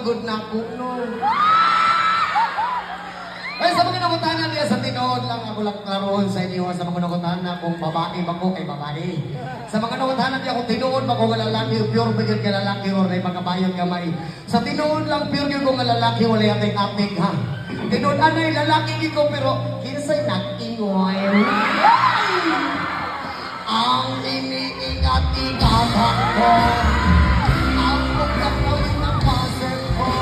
good na ako, no? Ay, sa mga nakutanan niya, sa tinood lang ako lang klaroon sa inyo, sa mga nakutanan kung babae ba ko kay babae. Sa mga nakutanan niya, kung tinood ba ko nga lalaki, pure ba yun ka lalaki, or na mga bayan kamay. Sa tinood lang, pure yun ko nga lalaki, wala yating-ating, ha? Tinood, anay, lalaki ko, pero kinsay nag-ingoy. Ang iniingat-ingatan ko, ang pagkakoy ng pasir ko.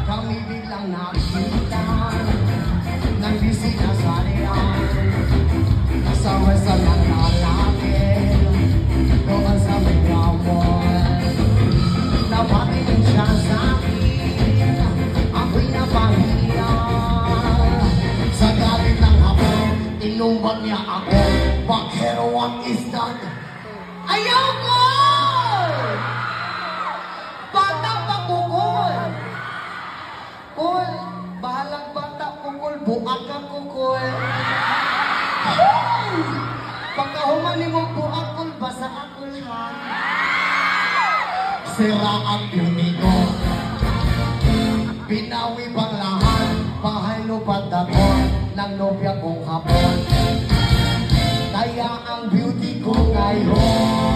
Kami biglang nakita ng bisita sa riyan. Kasama sa mga lalaki doon sa may gawon. Napatingin siya sa akin, ako'y napahiya. Sa galit ng hapon, tinumbat niya ako. Bakit what is that? Ayoko! Batang pakukol! Kul, bahalang bata kukul, buak ka kukul. Pagkahuman ni mong buak kul, basa akul ha. Sira ang beauty ko. Binawi pang lahat, bahay lupat daton, ng nobya kong hapon. Kaya ang beauty ko ngayon